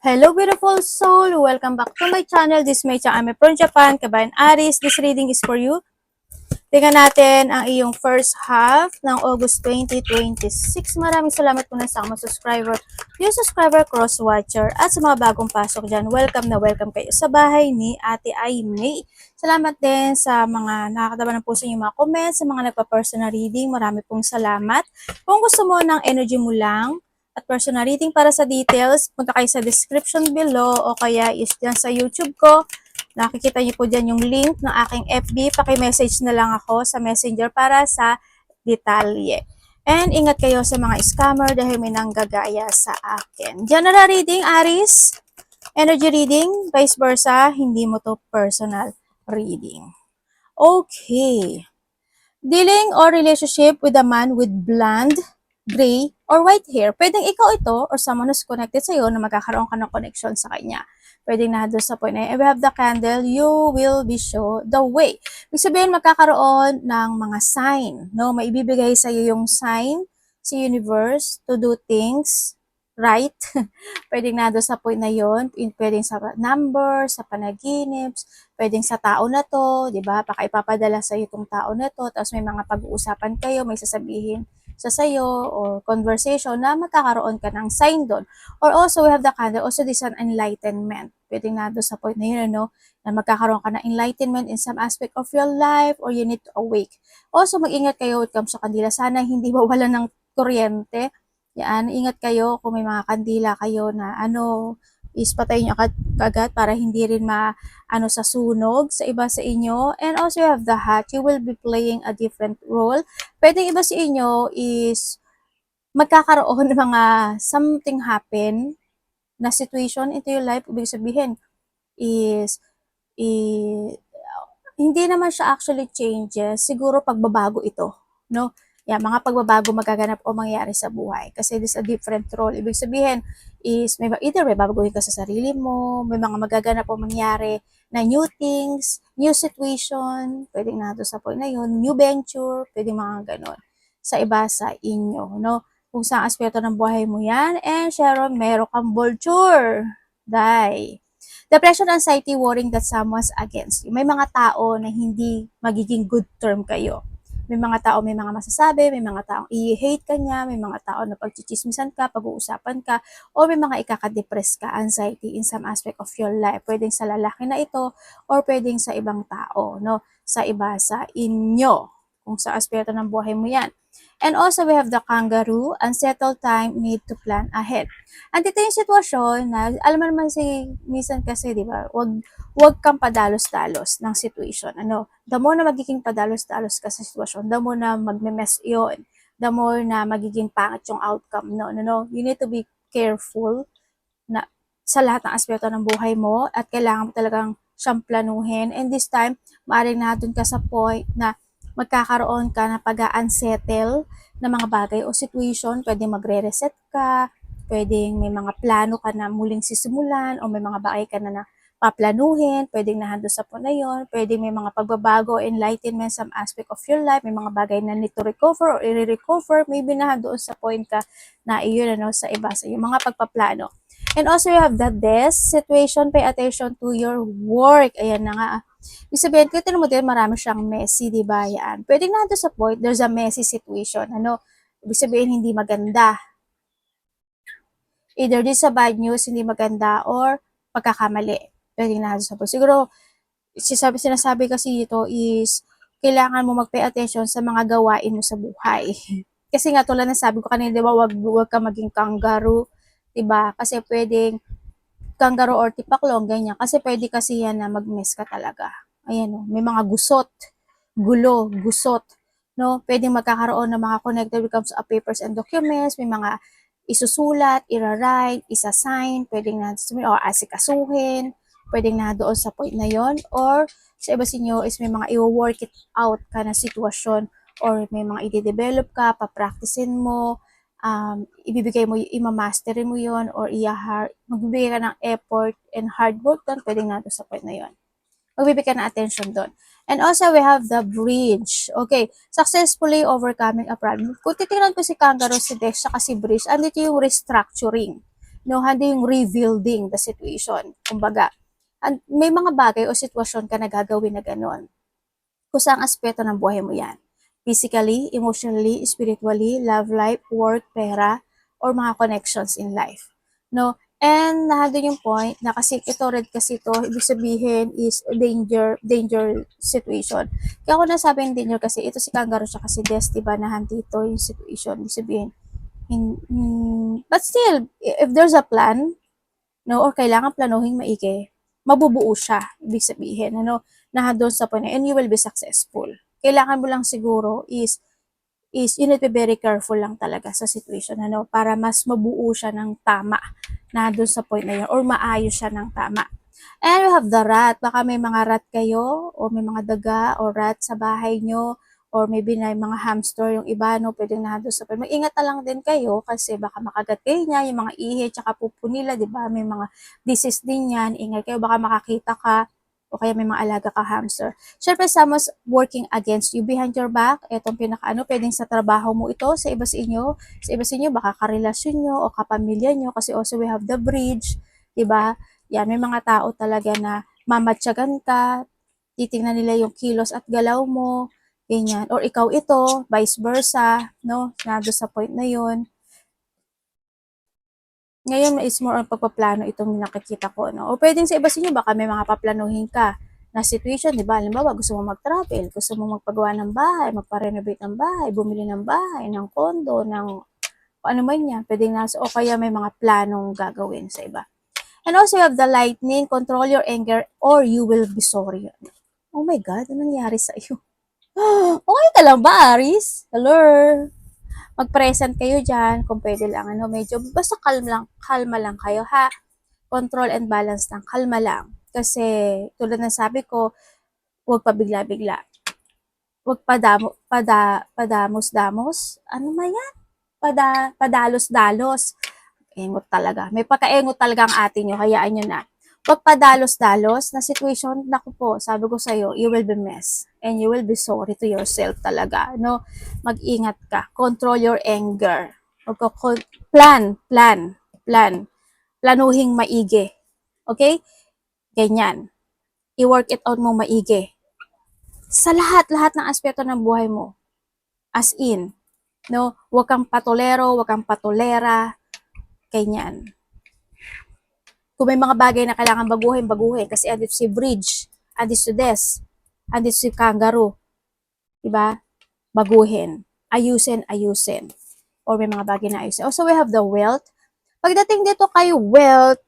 Hello beautiful soul! Welcome back to my channel. This is my channel. I'm from Japan, Kabayan Aris. This reading is for you. Tingnan natin ang iyong first half ng August 2026. Maraming salamat po na sa mga subscriber, new subscriber, cross-watcher, at sa mga bagong pasok dyan. Welcome na welcome kayo sa bahay ni Ate Aimee. Salamat din sa mga nakakataba ng po sa inyong mga comments, sa mga nagpa-personal reading. Marami pong salamat. Kung gusto mo ng energy mo lang, at personal reading para sa details, punta kayo sa description below o kaya is dyan sa YouTube ko. Nakikita niyo po dyan yung link ng aking FB. Paki-message na lang ako sa messenger para sa detalye. And ingat kayo sa mga scammer dahil may nanggagaya sa akin. General reading, Aris. Energy reading, vice versa. Hindi mo to personal reading. Okay. Dealing or relationship with a man with blonde, gray, or white hair. Pwedeng ikaw ito or someone who's connected sa'yo na magkakaroon ka ng connection sa kanya. Pwedeng na doon sa point na if you have the candle, you will be shown the way. Ibig sabihin, magkakaroon ng mga sign. No? May ibibigay sa'yo yung sign sa universe to do things right. Pwedeng na doon sa point na yon, pwedeng sa number, sa panaginip, pwedeng sa tao na to, di ba? Baka ipapadala sa iyo itong tao na to, tapos may mga pag-uusapan kayo, may sasabihin sa sayo or conversation na magkakaroon ka ng sign doon. Or also, we have the candle, also this is an enlightenment. Pwedeng na doon sa point na yun, no? Na magkakaroon ka ng enlightenment in some aspect of your life or you need to awake. Also, mag-ingat kayo when it comes sa kandila. Sana hindi mawala ng kuryente. Yan, ingat kayo kung may mga kandila kayo na is patayin nyo agad para hindi rin sa sunog sa iba sa inyo. And also you have the hat, you will be playing a different role. Pwede iba sa inyo is magkakaroon ng mga something happen na situation into your life. Ibig sabihin is hindi naman siya actually changes, siguro pagbabago ito, no? Yeah, mga pagbabago magaganap o mangyayari sa buhay. Kasi this is a different role. Ibig sabihin is either may babaguhin ka sa sarili mo, may mga magaganap o mangyayari na new things, new situation, pwedeng na sa point na yun, new venture, pwedeng mga ganon. Sa iba sa inyo, no? Kung saan aspeto ng buhay mo yan. And Sharon, meron kang vulture. Die. Depression, anxiety, worrying that someone's against you. May mga tao na hindi magiging good term kayo. May mga tao may mga masasabi, may mga taong i-hate ka niya, may mga tao na pagchichismisan ka, pag-uusapan ka, o may mga ikaka-depress ka, anxiety in some aspect of your life. Pwedeng sa lalaki na ito, or pwedeng sa ibang tao, no? Sa iba sa inyo, kung sa aspeto ng buhay mo yan. And also, we have the kangaroo, unsettled time, need to plan ahead. Andito yung sitwasyon na, alam mo naman minsan kasi, di ba, wag kang padalos-dalos ng situation. The more na magiging padalos-dalos ka sa sitwasyon, the more na magme-mess yun. The more na magiging pangit yung outcome. No. You need to be careful na sa lahat ng aspeto ng buhay mo at kailangan mo talagang siyang planuhin. And this time, maaaring na dun ka sa point na magkakaroon ka na pag-unsettle na mga bagay o situation. Pwedeng magre-reset ka, pwedeng may mga plano ka na muling sisimulan o may mga bagay ka na paplanuhin, pwedeng nahando sa po na yun, pwedeng may mga pagbabago, enlightenment, some aspect of your life, may mga bagay na need to recover or i-recover, maybe nahandoon sa point ka na iyon sa iba sa iyo, mga pagpaplano. And also you have the desk situation, pay attention to your work. Ayan na nga. Ibig sabihin, kung tinan mo din, marami siyang messy, di ba? Yan. Pwedeng nandun sa point, there's a messy situation. Ibig sabihin, hindi maganda. Either this sa bad news, hindi maganda, or pagkakamali. Pwedeng nandun sa point. Siguro, sinasabi kasi dito is, kailangan mo mag-pay attention sa mga gawain mo sa buhay. Kasi nga, tulad na sabi ko kanina, di ba, wag ka maging kangaroo, di ba? Kasi pwedeng kangaroo or tipaklong, ganyan. Kasi pwede kasi yan na mag-mess ka talaga. Ayan, may mga gusot, gulo, gusot, no? Pwedeng magkakaroon ng mga connected when it comes to papers and documents, may mga isusulat, ira-write, isa-sign, pwedeng na o asikasuhin, pwedeng na doon sa point na yon, or sa iba sinyo is may mga i-work it out ka na sitwasyon, or may mga i-develop ka, pa-practicein mo, ibibigay mo, imamasterin mo yon, or magbibigay ka ng effort and hard work doon, pwedeng nato sa point na yon. Magbibigay ka ng attention doon. And also, we have the bridge. Okay, successfully overcoming a problem. Kung titingnan ko si kangaroo, si Dex, saka si bridge, andito yung restructuring. No, hindi yung rebuilding the situation. Kumbaga, may mga bagay o sitwasyon ka na gagawin na gano'n. Kung saang aspeto ng buhay mo yan. Physically, emotionally, spiritually, love life, work, pera, or mga connections in life. No? And nandun yung point na kasi ito red kasi ito, ibig sabihin is danger situation. Kaya ako nasabing danger kasi ito si Kangaroo siya kasi Des, diba, na dito yung situation. Ibig sabihin, but still, if there's a plan, no, or kailangan planuhin maigi, mabubuo siya, ibig sabihin, ano, na doon sa point, and you will be successful. Kailangan mo lang siguro is you need to be very careful lang talaga sa situation, ano, para mas mabuo siya ng tama na doon sa point na yun, or maayos siya ng tama. And we have the rat. Baka may mga rat kayo, o may mga daga, o rat sa bahay nyo, or maybe na yung mga hamster, yung iba, no, pwedeng nandun sa point. Mag-ingat na lang din kayo, kasi baka makagat kayo niya, yung mga ihi, tsaka pupo nila, di ba? May mga disease din yan. Ingat kayo, baka makakita ka, o kaya may mga alaga ka hamster. Syempre, someone's working against you behind your back. Etong pinaka-ano, pwedeng sa trabaho mo ito, sa iba sa inyo. Sa iba sa inyo, baka karelasyon nyo, o kapamilya nyo, kasi also we have the bridge, di ba? Yan, may mga tao talaga na mamatyagan ka, titingnan nila yung kilos at galaw mo, ganyan. Or ikaw ito, vice versa, no? Nado sa point na yun. Ngayon is more on pagpaplano itong nakikita ko, no? O pwedeng sa iba sa inyo, baka may mga paplanuhin ka na situation, di ba? Halimbawa, gusto mo mag-travel, gusto mo magpagawa ng bahay, magpa-renovate ng bahay, bumili ng bahay, ng kondo, ng ano man yan, pwedeng nasa, o kaya may mga planong gagawin sa iba. And also, you have the lightning, control your anger, or you will be sorry. Oh my God, ano nangyari sa iyo? Okay ka lang ba, Aris? Hello? Mag-present kayo dyan, kung pwede lang, ano, medyo, basta kalma lang kayo, ha? Control and balance lang, kalma lang. Kasi, tulad ng sabi ko, huwag pabigla-bigla. Huwag padamos-damos. Ano ba yan? Padalos-dalos. Engot talaga. May pagka-engot talaga ang atin nyo, hayaan nyo na. Huwag padalos-dalos na situation, naku po, sabi ko sa'yo, you will be mess. And you will be sorry to yourself talaga. No? Mag-ingat ka. Control your anger. Plan. Planuhing maigi. Okay? Ganyan. I-work it out mo maigi. Sa lahat ng aspeto ng buhay mo. As in, no? Huwag kang patolero, huwag kang patolera. Ganyan. Kung may mga bagay na kailangan baguhin. Kasi andito si Bridge, andito si Des, andito si Kangaroo. Diba? Baguhin. Ayusin. Or may mga bagay na ayusin. Also, we have the wealth. Pagdating dito kay wealth,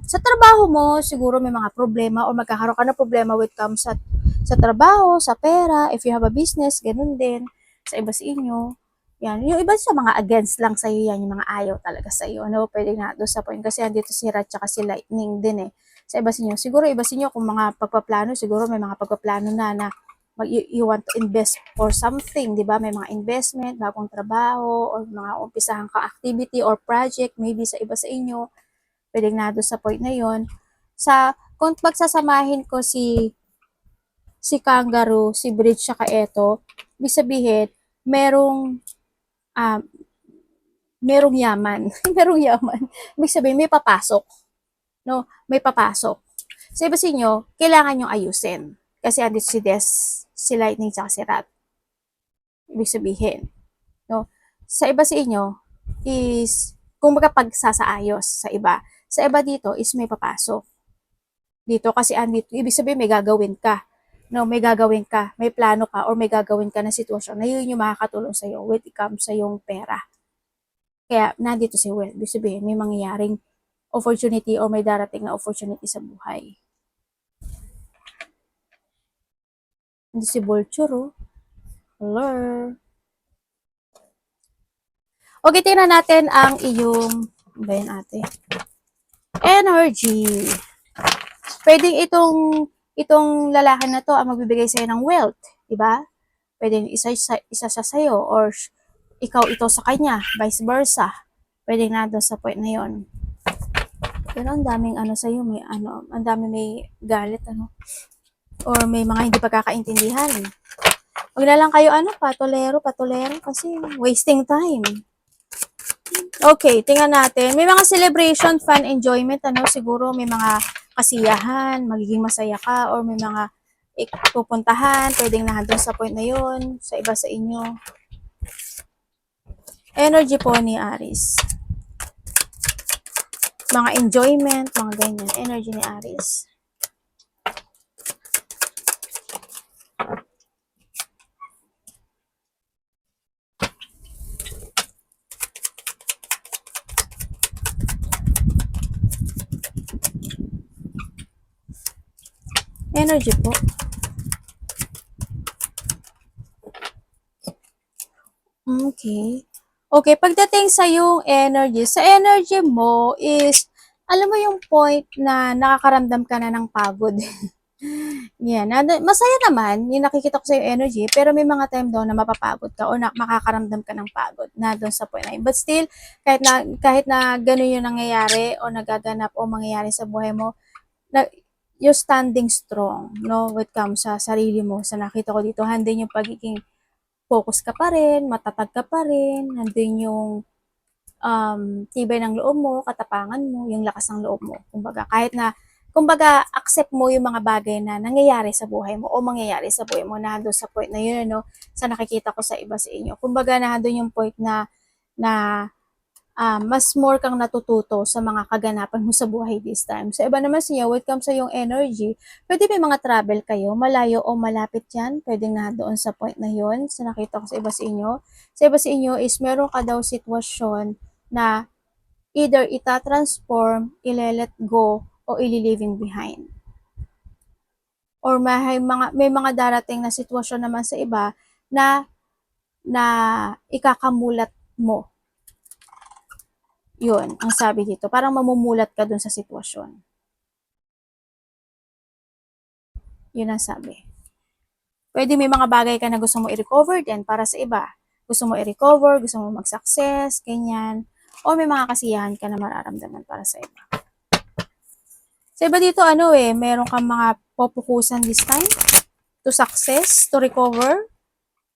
sa trabaho mo, siguro may mga problema or magkakaroon ka ng problema with comes sa trabaho, sa pera, if you have a business, ganun din. Sa iba sa inyo, yan. Yung iba sa mga against lang sa'yo yan, yung mga ayaw talaga sa'yo. Ano, pwede na doon sa point. Kasi andito si Rat tsaka si Lightning din eh. Sa iba sa inyo. Siguro iba sa inyo, kung mga pagpaplano, siguro may mga pagpaplano na you want to invest for something, di ba? May mga investment, bagong trabaho, or mga umpisahan ka activity or project, maybe sa iba sa inyo. Pwede na doon sa point na yon. Kung pagsasamahin ko si Kangaroo, si Bridge, saka eto, ibig sabihin, merong yaman. Merong yaman. Ibig sabihin, may papasok. No? May papasok. Sa iba sa inyo, kailangan nyo ayusin. Kasi andito si Des, si Lightning, tsaka si Rat. Ibig sabihin. No? Sa iba sa inyo, is, kung magkapagsasaayos sa iba. Sa iba dito, is may papasok. Dito, kasi andito, ibig sabihin, may gagawin ka. No, may gagawin ka, may plano ka, or may gagawin ka na sitwasyon na yun yung makakatulong sa'yo when it comes sa yung pera. Kaya, nandito si Will. Ibig sabihin, may mangyayaring opportunity or may darating na opportunity sa buhay. Hindi si Vulture, oh. Hello. Okay, tingnan natin ang iyong, ba yan ate? Energy. Pwedeng itong lalaki na to ang magbibigay sa'yo ng wealth, di ba? Pwedeng isa sa sa'yo, or ikaw ito sa kanya, vice versa. Pwedeng nandun sa point na yon. Pero ang daming ano sa'yo, ang daming may galit, or may mga hindi pagkakaintindihan. Huwag na lang kayo, patolero, kasi wasting time. Okay, tingnan natin. May mga celebration, fun, enjoyment, ano, siguro may mga kasiyahan, magiging masaya ka, or may mga pupuntahan, pwedeng nandun sa point na yun, sa iba sa inyo. Energy po ni Aries. Mga enjoyment, mga ganyan. Energy ni Aries. Energy po. Okay. Okay, pagdating sa yung energy, sa energy mo is, alam mo yung point na nakakaramdam ka na ng pagod. Yan, masaya naman, yung nakikita ko sa yung energy, pero may mga time daw na mapapagod ka o na makakaramdam ka ng pagod na doon sa point na yun. But still, kahit na gano'n yung nangyayari o nagaganap o mangyayari sa buhay mo, na, you're standing strong, no, when it comes sa sarili mo. Sa nakita ko dito, handin yung pagiging focus ka pa rin, matatag ka pa rin, nandun yung tibay ng loob mo, katapangan mo, yung lakas ng loob mo. Kumbaga, accept mo yung mga bagay na nangyayari sa buhay mo o mangyayari sa buhay mo na nandun sa point na yun, no? Sa nakikita ko sa iba sa inyo. Kumbaga, nandun yung point na mas more kang natututo sa mga kaganapan mo sa buhay this time. So, iba naman sa inyo, when it comes sa yung energy, pwede may mga travel kayo, malayo o malapit yan, pwedeng na doon sa point na yun, sa nakita ko sa iba sa inyo. Sa iba sa inyo is meron ka daw sitwasyon na either ita-transform, ile-let go, o ili-leaving behind. Or may mga darating na sitwasyon naman sa iba na ikakamulat mo. Yun, ang sabi dito. Parang mamumulat ka dun sa sitwasyon. Yun ang sabi. Pwede may mga bagay ka na gusto mo i-recover din para sa iba. Gusto mo i-recover, gusto mo mag-success, ganyan. O may mga kasiyahan ka na mararamdaman para sa iba. Sa iba dito, meron kang mga pupukusan this time to success, to recover,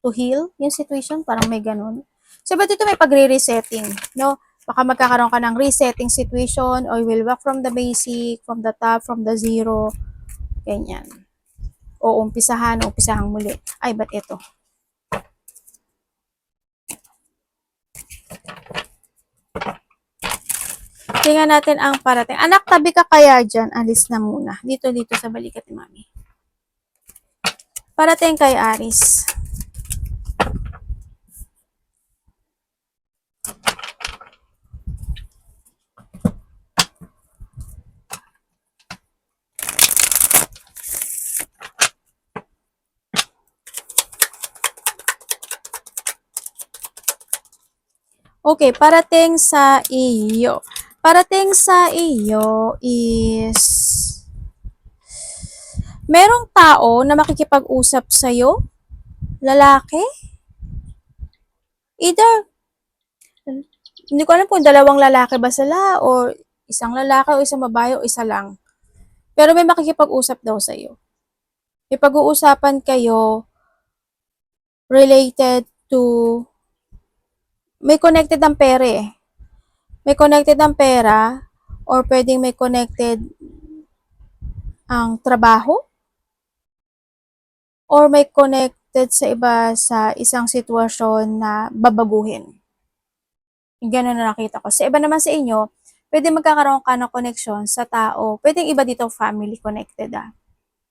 to heal yung situation, parang may ganun. So, iba dito may pagre-resetting, no? Baka magkakaroon ka ng resetting situation or you will work from the basic, from the top, from the zero, ganyan. O umpisahan muli. Ay, ba't ito? Tingnan natin ang parating. Anak, tabi ka kaya dyan? Alis na muna. Dito sa balikat ni Mami. Parating kay Aris. Okay, parating sa iyo. Parating sa iyo is merong tao na makikipag-usap sa'yo, lalaki, either, hindi ko alam kung dalawang lalaki ba sila, or isang lalaki, o isang babae, o isa lang. Pero may makikipag-usap daw sa'yo. May pag-uusapan kayo related to, may connected ang pera eh. May connected ang pera, or pwedeng may connected ang trabaho, or may connected sa iba sa isang sitwasyon na babaguhin. Ganun na nakita ko. Sa iba naman sa inyo, pwede magkakaroon ka ng connection sa tao. Pwedeng iba dito family connected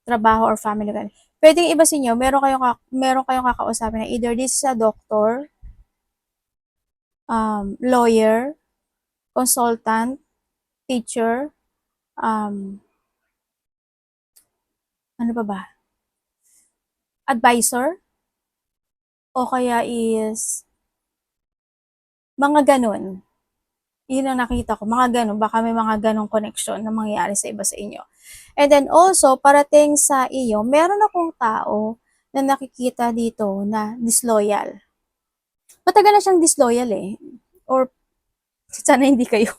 trabaho or family connected. Pwedeng iba sa inyo, meron kayong kakausapin na either this is a doctor, lawyer, consultant, teacher, ano pa ba? Advisor, o kaya is mga ganun. Yun ang nakita ko, mga ganun. Baka may mga ganung connection na mangyayari sa iba sa inyo. And then also, parating sa iyo, meron akong tao na nakikita dito na disloyal. Matagal na siyang disloyal eh. Or, sana hindi kayo.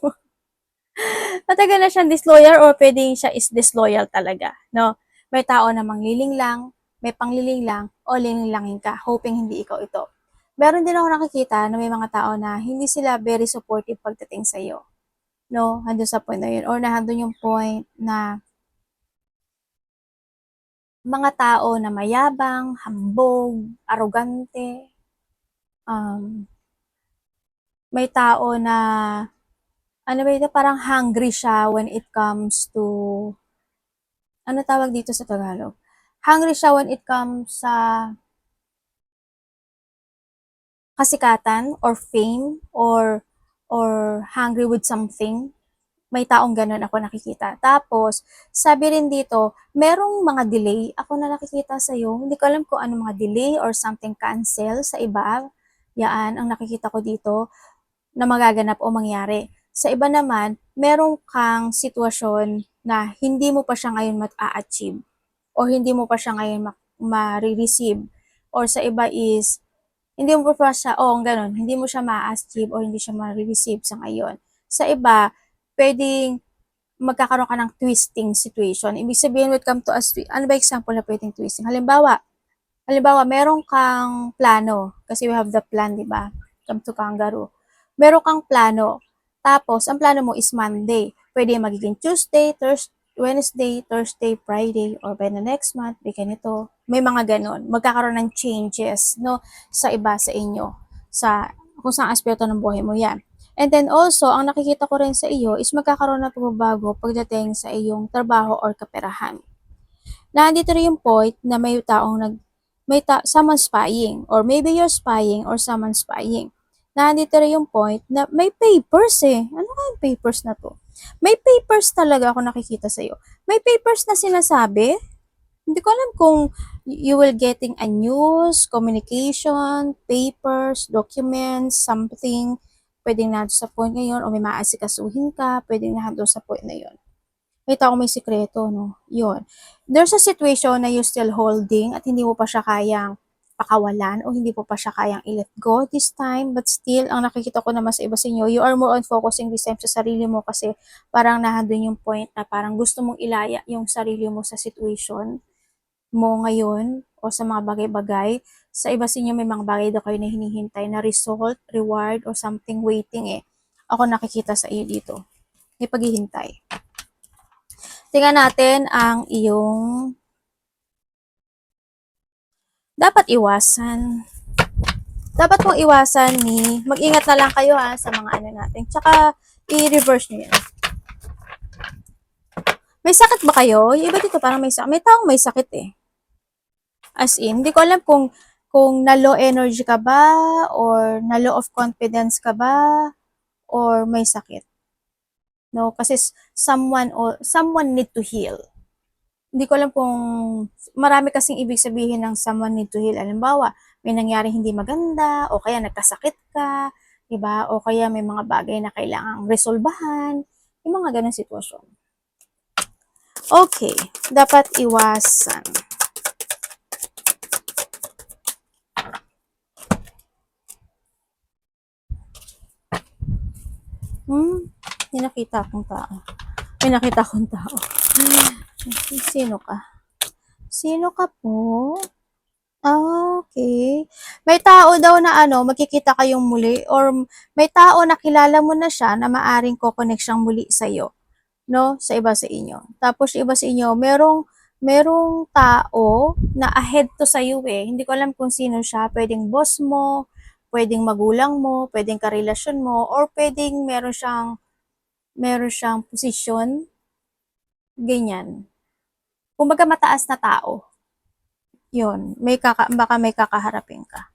Matagal na siyang disloyal or pwedeng siya is disloyal talaga. No? May tao na mangliling lang, may pangliling lang, o lilinglangin ka, hoping hindi ikaw ito. Meron din ako nakikita na may mga tao na hindi sila very supportive pagdating sa iyo. No, hanggang sa point na yun. Or nandun yung point na mga tao na mayabang, hambog, arogante, um, may tao na, ano ba ito, parang hungry siya when it comes to, ano tawag dito sa Tagalog? Hungry siya when it comes sa kasikatan or fame or hungry with something. May taong ganun ako nakikita. Tapos, sabi rin dito, merong mga delay ako na nakikita sa'yo. Hindi ko alam kung ano mga delay or something cancel sa iba. Yaan ang nakikita ko dito na magaganap o mangyari. Sa iba naman, merong kang sitwasyon na hindi mo pa siya ngayon ma-achieve o hindi mo pa siya ngayon ma-receive. Or sa iba is, hindi mo pa siya, ganun, hindi mo siya ma-achieve o hindi siya ma-receive sa ngayon. Sa iba, pwedeng magkakaroon ka ng twisting situation. Ibig sabihin, when it comes to ano ba example na pwedeng twisting? Halimbawa, meron kang plano, kasi we have the plan, di ba? Come to kangaroo. Meron kang plano, tapos ang plano mo is Monday. Pwede magiging Tuesday, Thursday, Wednesday, Thursday, Friday, or by the next month, may ganito. May mga ganon. Magkakaroon ng changes, no? Sa iba, sa inyo. Sa, kung saan aspeto ng buhay mo yan. And then also, ang nakikita ko rin sa iyo is magkakaroon ng pagbabago pagdating sa iyong trabaho or kaperahan. Nandito rin yung point na may taong someone spying, or maybe you're spying or someone spying. Nandito rin yung point na may papers eh. Ano nga yung papers na to? May papers talaga ako nakikita sa iyo. May papers na sinasabi. Hindi ko alam kung you will getting a news, communication, papers, documents, something. Pwedeng na sa point ngayon o may maasikasuhin ka, pwedeng na sa point na yon. May taong may sikreto, no? Yun. There's a situation na you still holding at hindi mo pa siya kayang pakawalan o hindi mo pa siya kayang i-let go this time, but still, ang nakikita ko naman sa iba sa inyo, you are more on focusing this time sa sarili mo kasi parang nahandun yung point na parang gusto mong ilaya yung sarili mo sa situation mo ngayon o sa mga bagay-bagay. Sa iba sa inyo, may mga bagay daw kayo na hinihintay na result, reward, or something waiting eh. Ako nakikita sa iyo dito. May paghihintay. Tingnan natin ang iyong dapat iwasan. Dapat mong iwasan mag-ingat na lang kayo sa mga ano natin. Tsaka, i-reverse nyo yan. May sakit ba kayo? Yung iba dito parang may sakit. May taong may sakit eh. As in, hindi ko alam kung na low energy ka ba or na low of confidence ka ba or may sakit. No, kasi someone need to heal. Hindi ko alam kung marami kasing ibig sabihin ng someone need to heal. Halimbawa, may nangyari hindi maganda o kaya nagkasakit ka, 'di ba? O kaya may mga bagay na kailangang resolbahan, yung mga ganung sitwasyon. Okay, dapat iwasan. May nakita akong tao. May nakita akong tao. Sino ka? Sino ka po? Okay. May tao daw na magkikita kayong muli or may tao na kilala mo na siya na maaring ko-connect siyang muli sa iyo, no? Sa iba sa inyo. Tapos iba sa inyo, merong tao na ahead to sa iyo eh. Hindi ko alam kung sino siya. Pwedeng boss mo, pwedeng magulang mo, pwedeng karelasyon mo, or pwedeng meron siyang posisyon, ganyan. Kumbaga mataas na tao. Yun, baka may kakaharapin ka.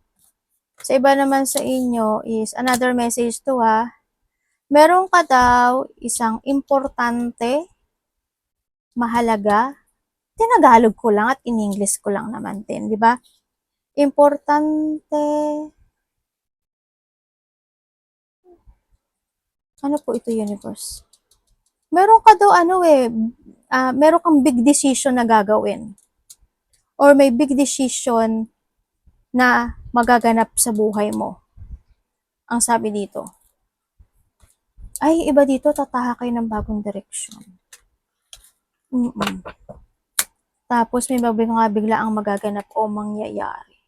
Sa iba naman sa inyo is another message to meron ka daw isang importante, mahalaga, tinagalog ko lang at in-English ko lang naman din, di ba? Importante, ano po ito universe? Meron ka daw meron kang big decision na gagawin. Or may big decision na magaganap sa buhay mo. Ang sabi dito. Ay, iba dito, tataha kayo ng bagong direksyon. Tapos may bigla ang magaganap o mangyayari.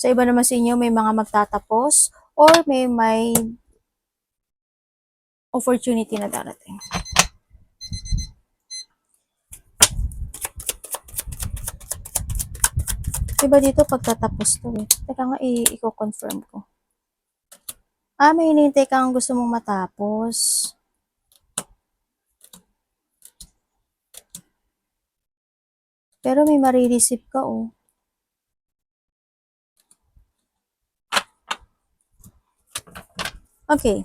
Sa iba naman sa inyo, may mga magtatapos or may opportunity na darating. Diba dito pagtatapos to eh. Teka nga, i-confirm ko. May hinihintay kang gusto mong matapos. Pero may marireceive ka oh. Okay.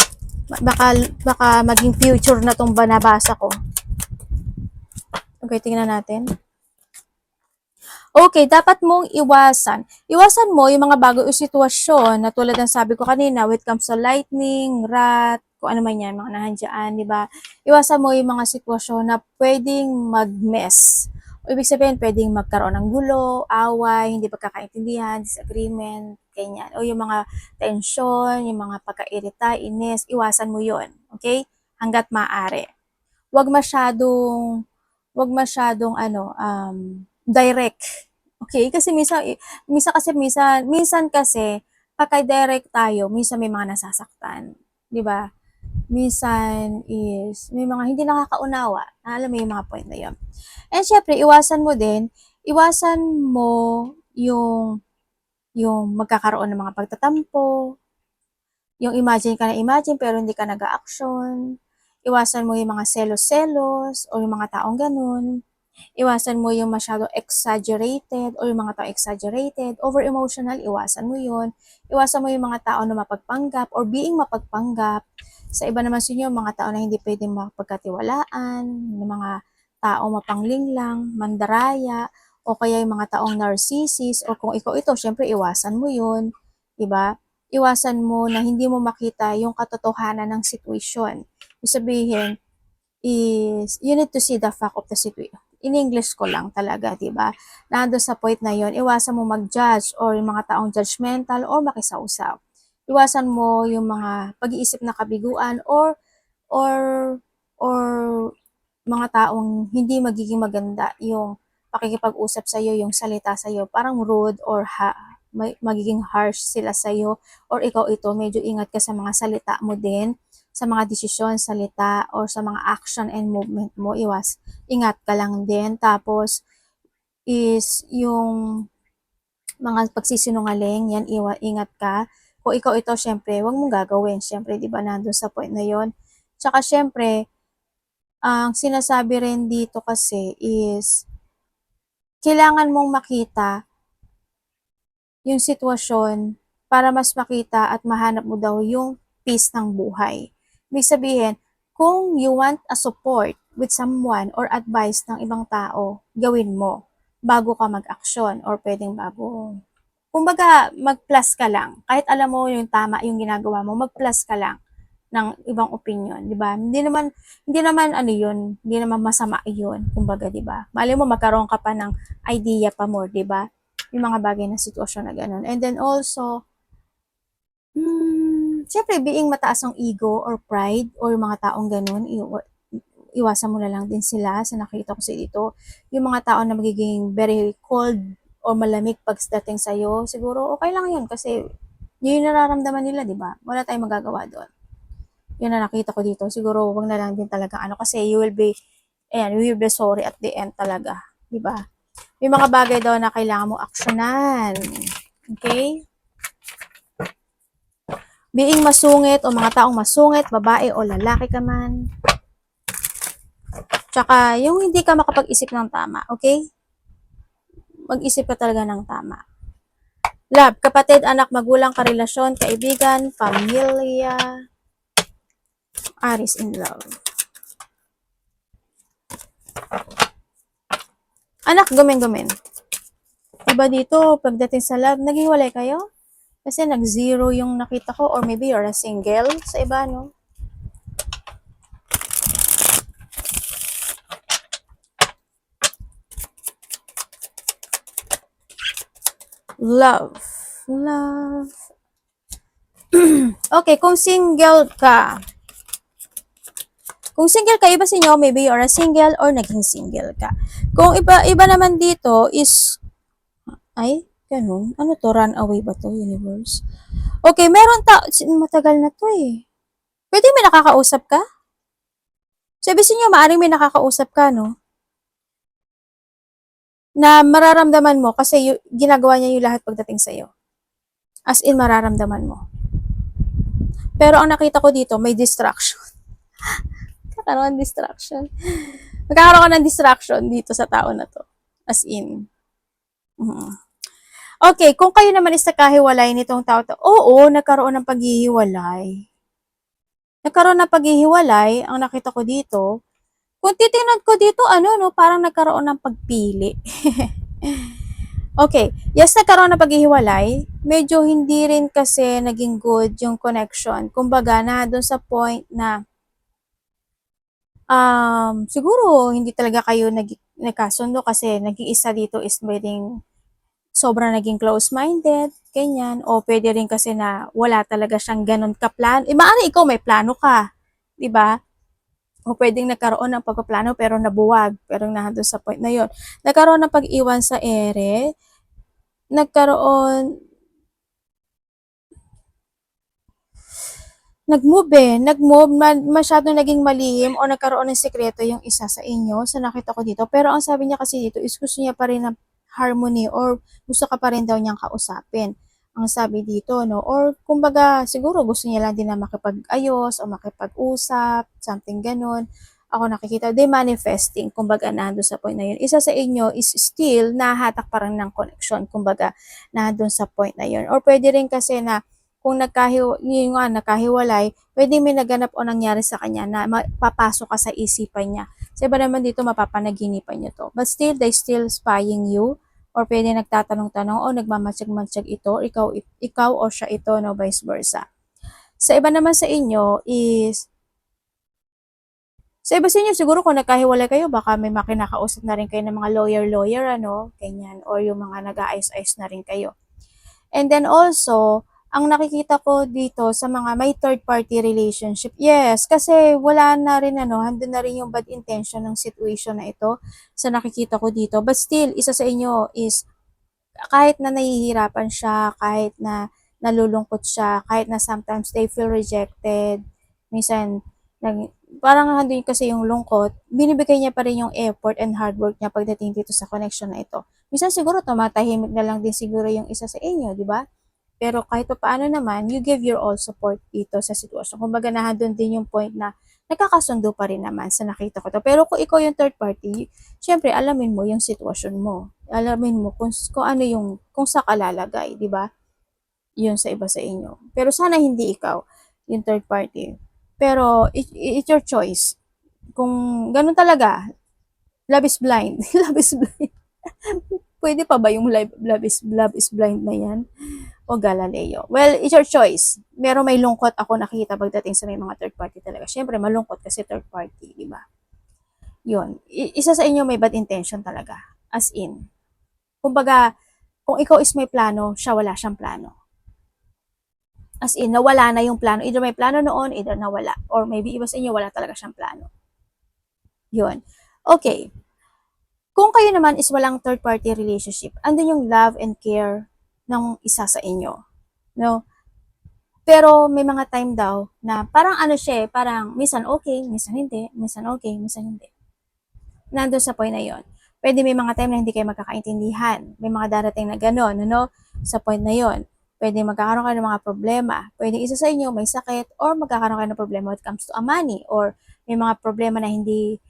Baka maging future na tong banabasa ko. Okay, tingnan natin. Okay, dapat mong iwasan. Iwasan mo yung mga bagong sitwasyon na tulad ng sabi ko kanina, when it comes to lightning, rat, kung ano man yan, mga nahandyan, di ba? Iwasan mo yung mga sitwasyon na pwedeng mag-mess. O ibig sabihin, pwedeng magkaroon ng gulo, away, hindi pagkakaintindihan, disagreement, ganyan. O yung mga tension, yung mga pagkairita, inis, iwasan mo yon, okay? Hanggat maaari. Wag masyadong direct. Okay? Kasi minsan kasi pagka direct tayo, minsan may mga nasasaktan, 'di ba? Minsan is may mga hindi nakakaunawa. Alam mo yung mga point na 'yon. And syempre, iwasan mo yung magkakaroon ng mga pagtatampo, yung imagine ka na imagine pero hindi ka nag-a-action. Iwasan mo yung mga selos-selos o yung mga taong ganun. Iwasan mo yung masyado exaggerated o yung mga tao exaggerated, over-emotional, iwasan mo yun. Iwasan mo yung mga tao na mapagpanggap or being mapagpanggap. Sa iba naman sa inyo, mga tao na hindi pwedeng mapagkatiwalaan, yung mga tao mapanglinglang, mandaraya, o kaya yung mga taong narcissist, o kung ikaw ito, syempre iwasan mo yun, diba? Iwasan mo na hindi mo makita yung katotohanan ng situation. Ibig sabihin, is you need to see the fact of the situation. In English ko lang talaga, di ba? Nando sa point na yon, iwasan mo mag-judge or yung mga taong judgmental or makisawsaw. Iwasan mo yung mga pag-iisip na kabiguan or or mga taong hindi magiging maganda yung pakikipag-usap sa iyo, yung salita sa iyo, parang rude or magiging harsh sila sa iyo or ikaw ito, medyo ingat ka sa mga salita mo din, sa mga desisyon, salita or sa mga action and movement mo, ingat ka lang din. Tapos is yung mga pagsisinungaling, yan ingat ka. Kung ikaw ito, syempre, wag mong gagawin. Syempre, di ba, nandun sa point na yon. Tsaka syempre, ang sinasabi rin dito kasi is kailangan mong makita yung sitwasyon para mas makita at mahanap mo daw yung peace ng buhay. Ibig sabihin, kung you want a support with someone or advice ng ibang tao, gawin mo bago ka mag-action or pwedeng bago. Kumbaga, mag-plus ka lang. Kahit alam mo yung tama yung ginagawa mo, mag-plus ka lang ng ibang opinion, 'di ba? Hindi naman ano 'yun, hindi naman masama 'yun, kumbaga, 'di ba? Malay mo magkaroon ka pa ng idea pa more, 'di ba? Yung mga bagay na sitwasyon na gano'n. And then also, syempre being mataas ang ego or pride or yung mga taong gano'n, iwasan mo na lang din sila sa nakita ko sa dito. Yung mga tao na magiging very cold or malamig pagdating sa'yo, siguro okay lang yun kasi yun yung nararamdaman nila, di ba? Wala tayong magagawa doon. Yun na nakita ko dito. Siguro wag na lang din talaga kasi you will be sorry at the end talaga, di ba? May mga bagay daw na kailangan mo aksyonan. Okay? Being masungit o mga taong masungit, babae o lalaki ka man. Tsaka, yung hindi ka makapag-isip ng tama, okay? Mag-isip ka talaga ng tama. Love, kapatid, anak, magulang, karelasyon, kaibigan, pamilya, Aries in love. Anak, gumen-gumen. Diba dito, pagdating sa love, naghiwalay kayo? Kasi nag-zero yung nakita ko or maybe you're a single sa iba, no? Love. Okay, kung single ka, iba sa inyo, maybe you're a single or naging single ka. Kung iba naman dito is, Ganun. Ano to? Run away ba to, universe? Okay, matagal na to eh. Pwede may nakakausap ka? Sabi sa inyo, maaaring may nakakausap ka, no? Na mararamdaman mo kasi ginagawa niya yung lahat pagdating sa'yo. As in, mararamdaman mo. Pero ang nakita ko dito, may distraction. Magkakaroon ng distraction. Magkakaroon ka ng distraction dito sa tao na to. As in. Okay, kung kayo naman is nagkahiwalay nitong tao to, oo, nagkaroon ng paghihiwalay. Nagkaroon ng paghihiwalay, ang nakita ko dito, kung titingnan ko dito, parang nagkaroon ng pagpili. Okay, yes, nagkaroon ng paghihiwalay, medyo hindi rin kasi naging good yung connection. Kumbaga, na doon sa point na siguro hindi talaga kayo nagkasundo kasi nag-iisa dito is pwedeng sobrang naging close-minded, ganyan. O pwede rin kasi na wala talaga siyang ganun kaplano. Maaaring ikaw may plano ka, di ba? O pwedeng nagkaroon ng pagpaplano pero nabuwag, pero nandun sa point na yon. Nagkaroon ng pag-iwan sa ere, nagkaroon, nag-move, masyado naging malihim o nagkaroon ng sekreto yung isa sa inyo sa nakita ko dito. Pero ang sabi niya kasi dito is gusto niya pa rin ng harmony or gusto ka pa rin daw niyang kausapin. Ang sabi dito, no? Or kumbaga, siguro gusto niya lang din na makipag-ayos o makipag-usap, something ganun. Ako nakikita, de manifesting, kumbaga nandun sa point na yun. Isa sa inyo is still nahatak pa rin ng connection, kumbaga nandun sa point na yun. Or pwede rin kasi na kung nakahiwalay, pwede may naganap o nangyari sa kanya na papasok ka sa isipan niya. Sa iba naman dito, mapapanaginipan niyo to. But still, they still spying you or pwede nagtatanong-tanong o nagmamatsyag-matsyag ito, ikaw o siya ito, no, vice versa. Sa iba naman sa inyo is, sa iba sa inyo, siguro kung nagkahiwalay kayo, baka may makinakausap na rin kayo ng mga lawyer, ganyan, or yung mga nag-aayos-ayos na rin kayo. And then also, ang nakikita ko dito sa mga may third party relationship, yes, kasi wala na rin handun na rin yung bad intention ng situation na ito sa nakikita ko dito. But still, isa sa inyo is kahit na nahihirapan siya, kahit na nalulungkot siya, kahit na sometimes they feel rejected, minsan parang nandun kasi yung lungkot, binibigay niya pa rin yung effort and hard work niya pagdating dito sa connection na ito. Minsan siguro tumatahimik na lang din siguro yung isa sa inyo, di ba? Pero kahit pa paano naman, you give your all support dito sa sitwasyon. Kumbaga nandun din yung point na nagkakasundo pa rin naman sa nakita ko to. Pero kung ikaw yung third party, syempre alamin mo yung sitwasyon mo. Alamin mo kung ano yung, kung sa kalalagay, di ba? Yun sa iba sa inyo. Pero sana hindi ikaw, yung third party. Pero it's your choice. Kung ganun talaga, love is blind. Love is blind. Pwede pa ba yung love is blind na yan? O Galileo? Well, it's your choice. Pero may lungkot ako nakita pagdating sa may mga third party talaga. Siyempre, malungkot kasi third party, di ba? Yun. Isa sa inyo may bad intention talaga. As in. Kumbaga, kung ikaw is may plano, siya wala siyang plano. As in, nawala na yung plano. Either may plano noon, either nawala. Or maybe iba sa inyo, wala talaga siyang plano. Yun. Okay. Kung kayo naman is walang third-party relationship, andun yung love and care ng isa sa inyo. No? Pero may mga time daw na parang parang minsan okay, minsan hindi, minsan okay, minsan hindi. Nandun sa point na yon. Pwede may mga time na hindi kayo magkakaintindihan. May mga darating na gano'n, sa point na yon. Pwede magkakaroon kayo ng mga problema. Pwede isa sa inyo may sakit or magkakaroon kayo ng problema when it comes to a money or may mga problema na hindi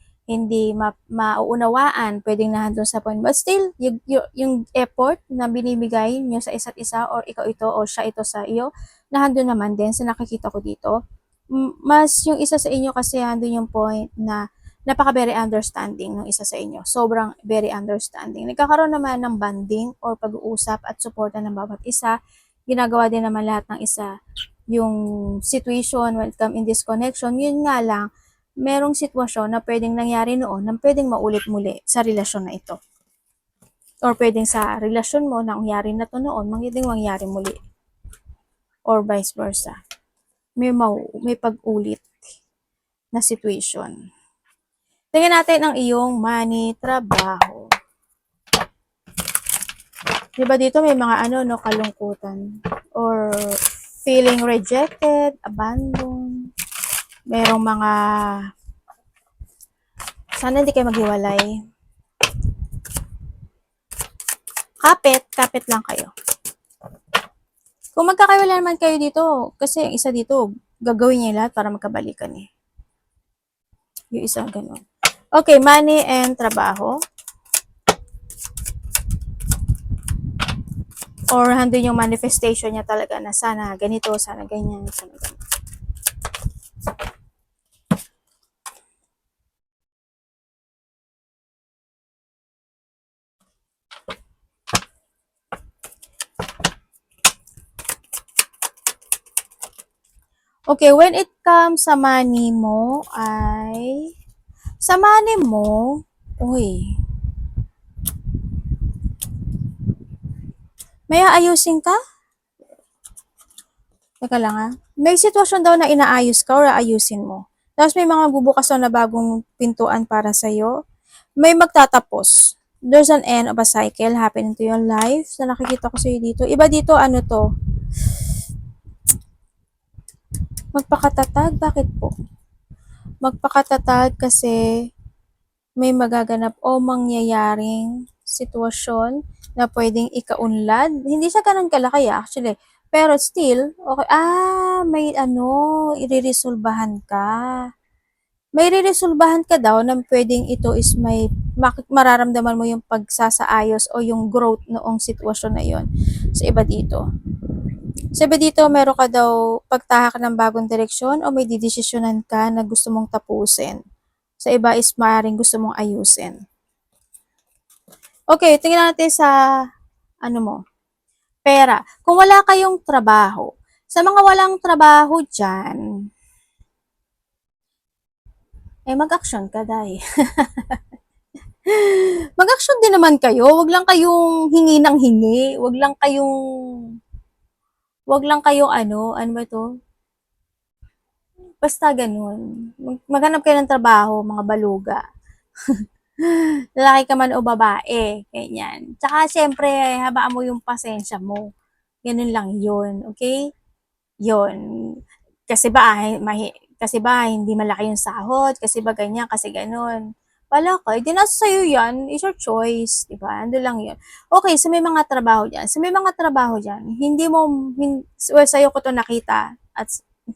mauunawaan, pwedeng nahandun sa point. But still, yung effort na binibigay nyo sa isa't isa or ikaw ito o siya ito sa iyo, nahandun naman din sa nakikita ko dito. Mas yung isa sa inyo kasi handun yung point na napaka very understanding ng isa sa inyo. Sobrang very understanding. Nagkakaroon naman ng bonding or pag-uusap at suporta ng bawat isa. Ginagawa din naman lahat ng isa yung situation when it comes in this connection. Yun nga lang, merong sitwasyon na pwedeng nangyari noon na pwedeng maulit muli sa relasyon na ito. Or pwedeng sa relasyon mo na nangyari na to noon, pwedeng mangyari muli. Or vice versa. May pag-ulit na situation. Tingnan natin ang iyong money, trabaho. Di ba dito may mga ano, no, kalungkutan. Or feeling rejected, abandoned. Merong mga, sana hindi kayo maghiwalay. Kapit lang kayo. Kung magkakaiwala naman kayo dito, kasi yung isa dito, gagawin niya lahat para magkabalikan eh. Yung isa, ganun. Okay, money and trabaho. Or handun yung manifestation niya talaga na sana ganito, sana ganyan, sana ganyan. Okay, when it comes sa money mo ay sa money mo, uy, may aayusin ka? Teka lang ha. May sitwasyon daw na inaayos ka or aayusin mo. Tapos may mga bubukas daw na bagong pintuan para sa'yo. May magtatapos. There's an end of a cycle happening to your life. Sa nakikita ko sa'yo dito. Iba dito, ano to? Magpakatatag? Bakit po? Magpakatatag kasi may magaganap o mangyayaring sitwasyon na pwedeng ikaunlad. Hindi siya ganun kalaki actually. Pero still, okay. May ano, ireresolbahan ka. May ireresolbahan ka daw na pwedeng ito is may mararamdaman mo yung pagsasaayos o yung growth noong sitwasyon na yon sa iba dito. Sa iba dito, meron ka daw pagtahak ng bagong direksyon o may didesisyonan ka na gusto mong tapusin. Sa iba is maaaring gusto mong ayusin. Okay, tingnan natin sa ano mo, pera. Kung wala kayong trabaho, sa mga walang trabaho dyan, mag-action ka, day. Mag-action din naman kayo. Wag lang kayong hingi ng hingi. Wag lang kayong ano ba to? Basta ganun. Maghanap kayo ng trabaho, mga baluga. Lalaki ka man o babae, ganyan. Tsaka, syempre, habaan mo yung pasensya mo. Ganun lang yun, okay? Yun. Kasi ba, hindi malaki yung sahod, kasi ba ganyan, kasi ganun. Wala ka, di nasa sa'yo yan, is your choice, di ba? Ando lang yun. Okay, so may mga trabaho dyan. Hindi mo, well, sa'yo ko to nakita, at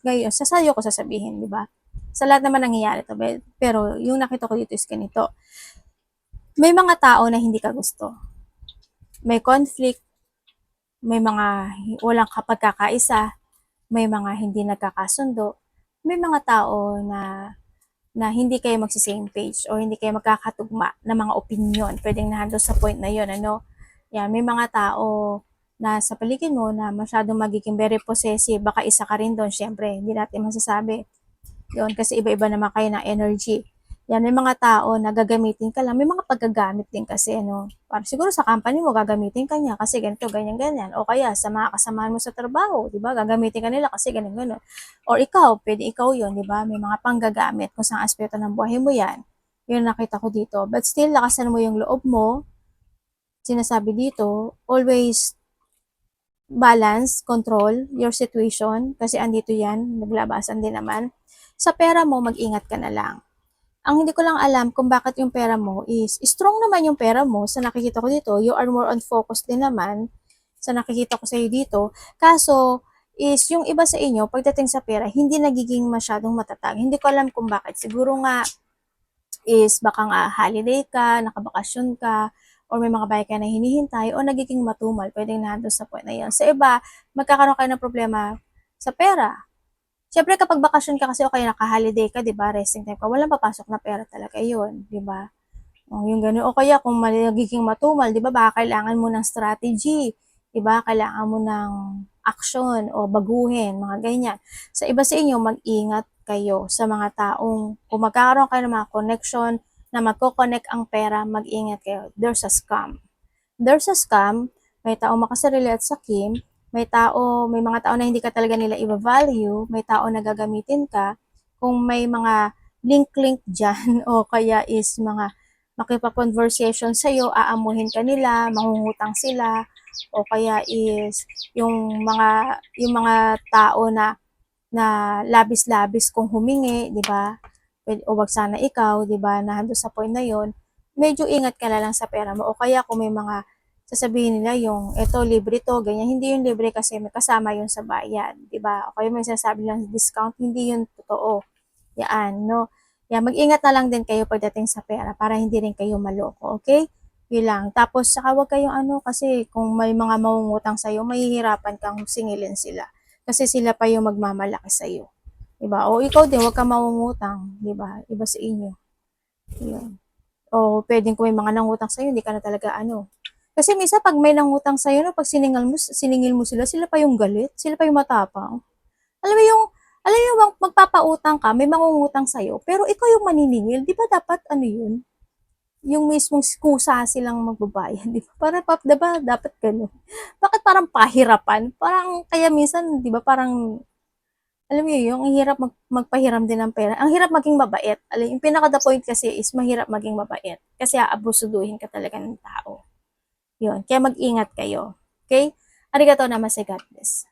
ngayon, sa'yo ko sasabihin, di ba? Sa lahat naman nangyayari to, pero yung nakita ko dito is ganito. May mga tao na hindi ka gusto. May conflict, may mga walang kapagkakaisa, may mga hindi nagkakasundo, may mga tao na hindi kayo magsi-same page or hindi kayo magkakatugma ng mga opinion. Pwedeng nahando sa point na yun, ano? Yan, may mga tao na sa paligid mo na masyadong magiging very possessive. Baka isa ka rin doon, syempre. Hindi natin masasabi. Yun, kasi iba-iba naman kayo ng energy. Yan, may mga tao na gagamitin ka lang. May mga paggagamit din kasi, ano. Para siguro sa company mo, gagamitin ka niya kasi ganito, ganyan, ganyan. O kaya, sa mga kasamahan mo sa trabaho, di ba? Gagamitin ka nila kasi ganyan, ganyan. Or ikaw, pwede ikaw yun, di ba? May mga panggagamit kung saan aspeto ng buhay mo yan. Yun nakita ko dito. But still, lakasan mo yung loob mo. Sinasabi dito, always balance, control your situation kasi andito yan, naglabasan din naman. Sa pera mo, mag-ingat ka na lang. Ang hindi ko lang alam kung bakit yung pera mo is strong naman yung pera mo sa nakikita ko dito. You are more on focus din naman sa nakikita ko sa iyo dito. Kaso is yung iba sa inyo pagdating sa pera hindi nagiging masyadong matatag. Hindi ko alam kung bakit. Siguro nga is baka nga holiday ka, nakabakasyon ka, or may mga bagay ka na hinihintay, o nagiging matumal, pwedeng nandun sa point na yun. Sa iba, magkakaroon kayo ng problema sa pera. Siyempre, kapag bakasyon ka kasi o kaya naka-holiday ka, di ba, resting time ka, walang papasok na pera talaga yun, di ba? O, yung ganun. O kaya, kung magiging matumal, di ba, baka kailangan mo ng strategy, di ba, kailangan mo ng action o baguhin, mga ganyan. Sa iba sa inyo, mag-ingat kayo sa mga taong, kung magkakaroon kayo ng mga connection na magko-connect ang pera, mag-ingat kayo. There's a scam. There's a scam, may taong makasarili at sakim, may mga tao na hindi ka talaga nila i-value, may tao na gagamitin ka, kung may mga link-link dyan, o kaya is mga makipag-conversation sa'yo, aamuhin ka nila, mangungutang sila, o kaya is yung mga tao na labis-labis kung humingi, 'di ba? O wag sana ikaw, 'di ba, na hando sa point na 'yon, medyo ingat ka na lang sa pera mo o kaya kung may mga sasabihin nila yung eto libre to, ganyan, hindi yun libre kasi may kasama yun sa bayad, 'di ba? O kaya may sinasabi lang discount, hindi yun totoo. Yan, no? Yan, mag-ingat na lang din kayo pagdating sa pera para hindi rin kayo maloko, okay? Yun lang. Tapos, saka huwag kayong kasi kung may mga mangungutang sa'yo, mahihirapan kang singilin sila. Kasi sila pa yung magmamalaki sa'yo. Diba? O ikaw din, huwag kang mangungutang. Diba? Iba sa inyo. Yun. O pwedeng kung may mga nangutang sa'yo, hindi ka na talaga Kasi minsan pag may nangutang sa'yo, no, pag siningil mo sila pa yung galit, sila pa yung matapang. Alam mo yung, magpapautang ka, may mangungutang sa'yo, pero ikaw yung maniningil, di ba dapat yun? Yung mismong kusa silang magbabayad, di ba? Para di ba dapat ganun? Bakit parang pahirapan? Parang, kaya minsan, di ba parang, alam mo yun, ang hirap magpahiram din ng pera. Ang hirap maging mabait. Alam, yung pinaka the point kasi is mahirap maging mabait. Kasi aabusuduhin ka talaga ng tao. Yun. Kaya mag-ingat kayo. Okay? Arigato namaste, God bless.